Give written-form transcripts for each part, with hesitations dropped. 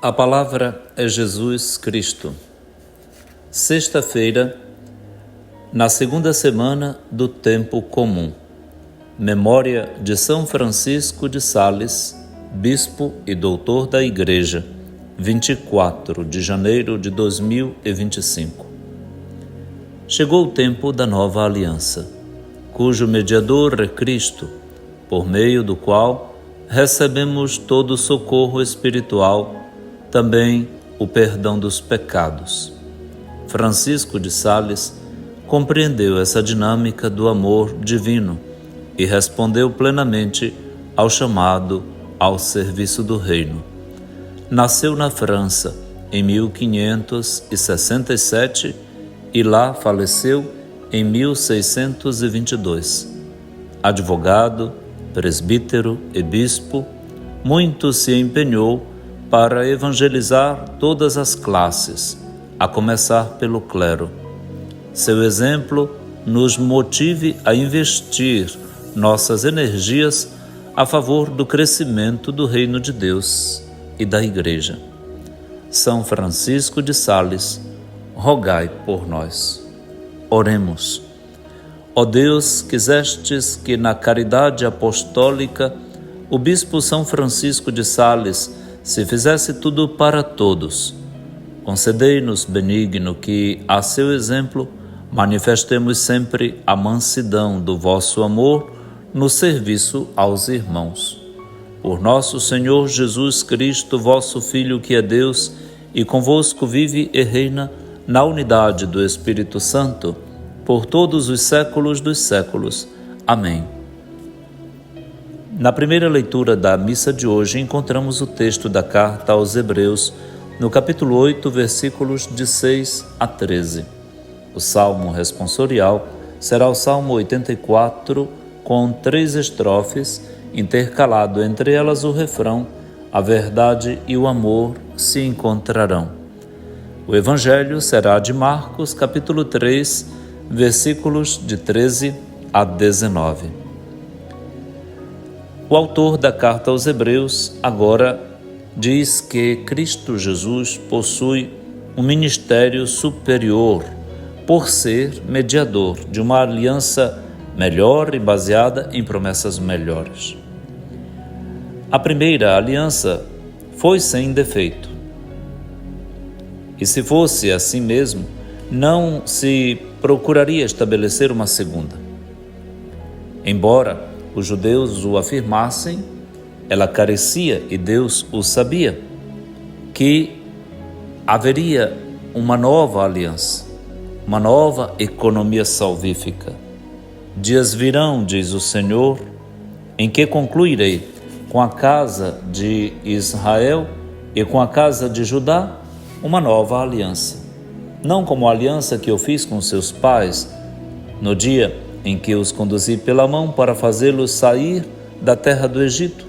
A palavra é Jesus Cristo. Sexta-feira, na segunda semana do tempo comum. Memória de São Francisco de Sales, bispo e doutor da Igreja, 24 de janeiro de 2025. Chegou o tempo da nova aliança, cujo mediador é Cristo, por meio do qual recebemos todo o socorro espiritual, também o perdão dos pecados. Francisco de Sales compreendeu essa dinâmica do amor divino e respondeu plenamente ao chamado ao serviço do reino. Nasceu na França em 1567 e lá faleceu em 1622. Advogado, presbítero e bispo, muito se empenhou para evangelizar todas as classes, a começar pelo clero. Seu exemplo nos motive a investir nossas energias a favor do crescimento do reino de Deus e da Igreja. São Francisco de Sales, rogai por nós. Oremos. Ó Deus, quisestes que na caridade apostólica o bispo São Francisco de Sales se fizesse tudo para todos. Concedei-nos, benigno, que, a seu exemplo, manifestemos sempre a mansidão do vosso amor no serviço aos irmãos. Por nosso Senhor Jesus Cristo, vosso Filho, que é Deus, e convosco vive e reina na unidade do Espírito Santo, por todos os séculos dos séculos. Amém. Na primeira leitura da missa de hoje, encontramos o texto da carta aos Hebreus, no capítulo 8, versículos de 6 a 13. O salmo responsorial será o Salmo 84, com 3 estrofes, intercalado entre elas o refrão: a verdade e o amor se encontrarão. O Evangelho será de Marcos, capítulo 3, versículos de 13 a 19. O autor da carta aos Hebreus agora diz que Cristo Jesus possui um ministério superior por ser mediador de uma aliança melhor e baseada em promessas melhores. A primeira aliança foi sem defeito. E se fosse assim mesmo, não se procuraria estabelecer uma segunda. Embora os judeus o afirmassem, ela carecia, e Deus o sabia, que haveria uma nova aliança, uma nova economia salvífica. Dias virão, diz o Senhor, em que concluirei com a casa de Israel e com a casa de Judá uma nova aliança. Não como a aliança que eu fiz com seus pais no dia em que os conduzi pela mão para fazê-los sair da terra do Egito,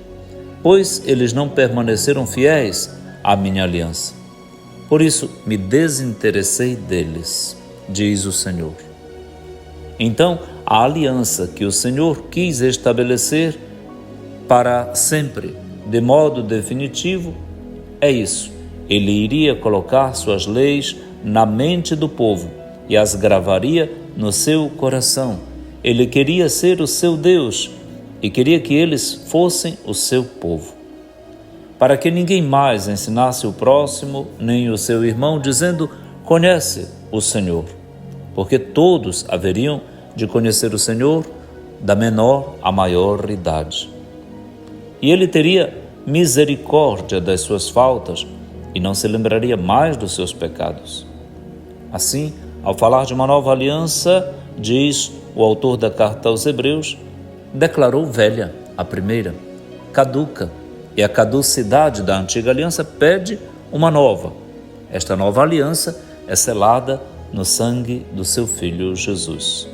pois eles não permaneceram fiéis à minha aliança. Por isso me desinteressei deles, diz o Senhor. Então, a aliança que o Senhor quis estabelecer para sempre, de modo definitivo, é isso. Ele iria colocar suas leis na mente do povo e as gravaria no seu coração. Ele queria ser o seu Deus e queria que eles fossem o seu povo. Para que ninguém mais ensinasse o próximo, nem o seu irmão, dizendo: conhece o Senhor. Porque todos haveriam de conhecer o Senhor, da menor à maior idade. E ele teria misericórdia das suas faltas e não se lembraria mais dos seus pecados. Assim, ao falar de uma nova aliança, diz o autor da carta aos Hebreus, declarou velha a primeira, caduca, e a caducidade da antiga aliança pede uma nova. Esta nova aliança é selada no sangue do seu Filho Jesus.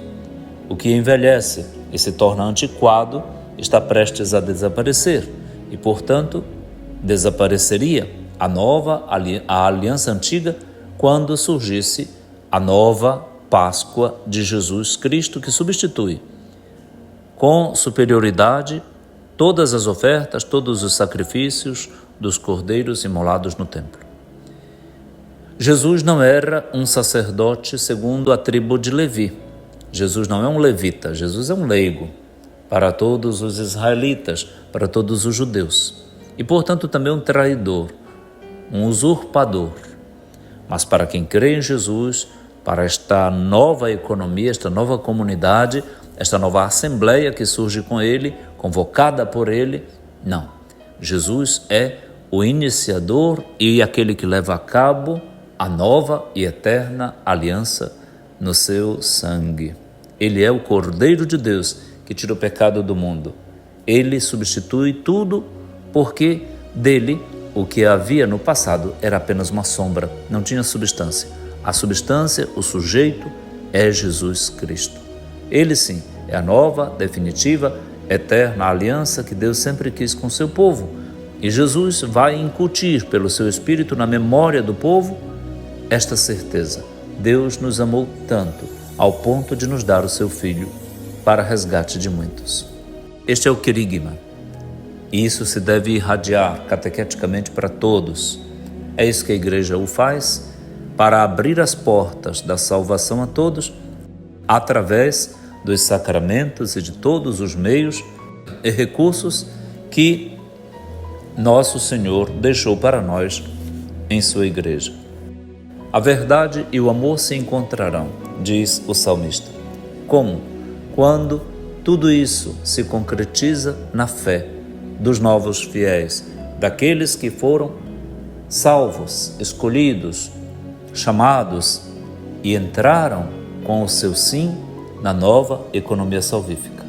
O que envelhece e se torna antiquado está prestes a desaparecer e, portanto, desapareceria a aliança antiga quando surgisse a nova Páscoa de Jesus Cristo, que substitui com superioridade todas as ofertas, todos os sacrifícios dos cordeiros imolados no templo. Jesus não era um sacerdote segundo a tribo de Levi. Jesus não é um levita, Jesus é um leigo para todos os israelitas, para todos os judeus. E, portanto, também um traidor, um usurpador. Mas para quem crê em Jesus, para esta nova economia, esta nova comunidade, esta nova assembleia que surge com ele, convocada por ele, não. Jesus é o iniciador e aquele que leva a cabo a nova e eterna aliança no seu sangue. Ele é o Cordeiro de Deus que tira o pecado do mundo. Ele substitui tudo porque dele o que havia no passado era apenas uma sombra, não tinha substância. A substância, o sujeito, é Jesus Cristo. Ele sim é a nova, definitiva, eterna aliança que Deus sempre quis com seu povo. E Jesus vai incutir pelo seu Espírito na memória do povo esta certeza. Deus nos amou tanto ao ponto de nos dar o seu Filho para resgate de muitos. Este é o querigma. E isso se deve irradiar catequeticamente para todos. É isso que a Igreja o faz para abrir as portas da salvação a todos através dos sacramentos e de todos os meios e recursos que nosso Senhor deixou para nós em sua Igreja. A verdade e o amor se encontrarão, diz o salmista. Como? Quando tudo isso se concretiza na fé dos novos fiéis, daqueles que foram salvos, escolhidos, chamados e entraram com o seu sim na nova economia salvífica.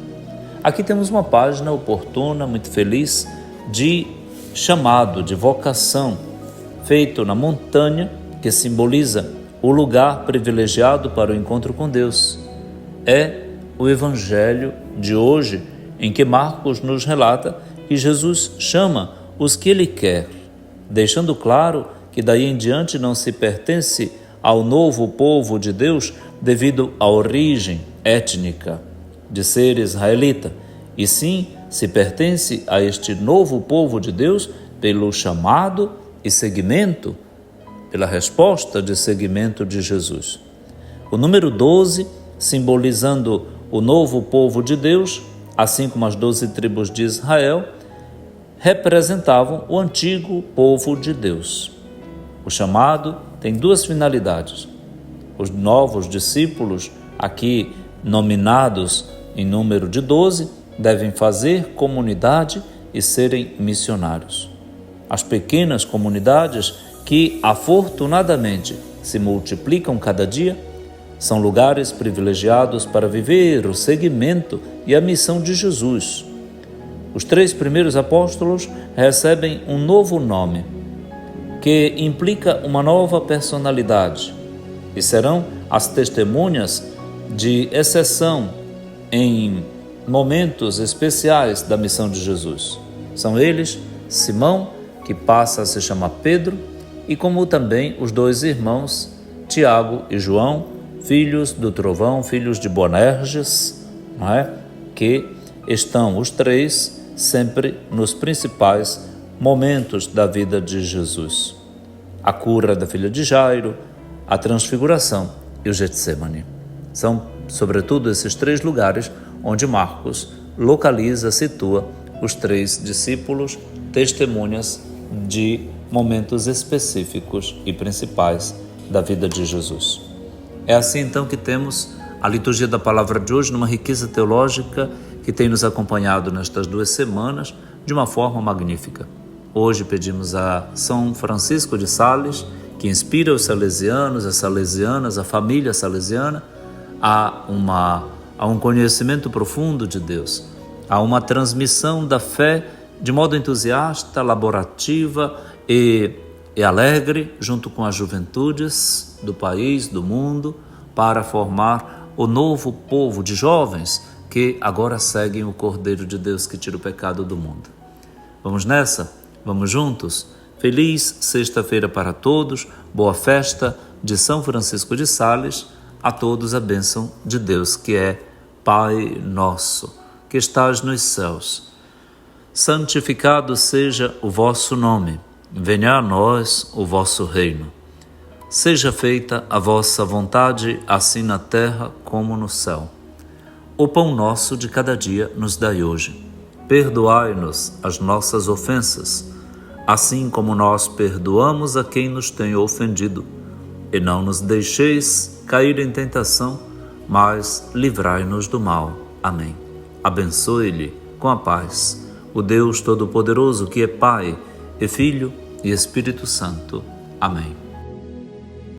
Aqui temos uma página oportuna, muito feliz, de chamado, de vocação, feito na montanha, que simboliza o lugar privilegiado para o encontro com Deus. É o Evangelho de hoje, em que Marcos nos relata que Jesus chama os que Ele quer, deixando claro que daí em diante não se pertence ao novo povo de Deus devido à origem étnica de ser israelita, e sim se pertence a este novo povo de Deus pelo chamado e seguimento, pela resposta de seguimento de Jesus. O número 12, simbolizando o novo povo de Deus, assim como as 12 tribos de Israel, representavam o antigo povo de Deus. O chamado tem duas finalidades. Os novos discípulos, aqui nominados em número de 12, devem fazer comunidade e serem missionários. As pequenas comunidades que afortunadamente se multiplicam cada dia, são lugares privilegiados para viver o seguimento e a missão de Jesus. Os 3 primeiros apóstolos recebem um novo nome, que implica uma nova personalidade, e serão as testemunhas de exceção em momentos especiais da missão de Jesus. São eles Simão, que passa a se chamar Pedro, e como também os 2 irmãos, Tiago e João, filhos do trovão, filhos de Boanerges, que estão os 3 sempre nos principais momentos da vida de Jesus. A cura da filha de Jairo, a transfiguração e o Getsêmani. São, sobretudo, esses 3 lugares onde Marcos localiza, situa os 3 discípulos, testemunhas de momentos específicos e principais da vida de Jesus. É assim então que temos a liturgia da palavra de hoje numa riqueza teológica que tem nos acompanhado nestas 2 semanas de uma forma magnífica. Hoje pedimos a São Francisco de Sales, que inspira os salesianos, as salesianas, a família salesiana a um conhecimento profundo de Deus, a uma transmissão da fé de modo entusiasta, laborativa e alegre, junto com as juventudes do país, do mundo, para formar o novo povo de jovens que agora seguem o Cordeiro de Deus que tira o pecado do mundo. Vamos nessa? Vamos juntos? Feliz sexta-feira para todos, boa festa de São Francisco de Sales, a todos a bênção de Deus que é Pai nosso, que estás nos céus. Santificado seja o vosso nome. Venha a nós o vosso reino. Seja feita a vossa vontade, assim na terra como no céu. O pão nosso de cada dia nos dai hoje. Perdoai-nos as nossas ofensas, assim como nós perdoamos a quem nos tem ofendido. E não nos deixeis cair em tentação, mas livrai-nos do mal. Amém. Abençoe-lhe com a paz o Deus Todo-Poderoso, que é Pai, e Filho e Espírito Santo. Amém.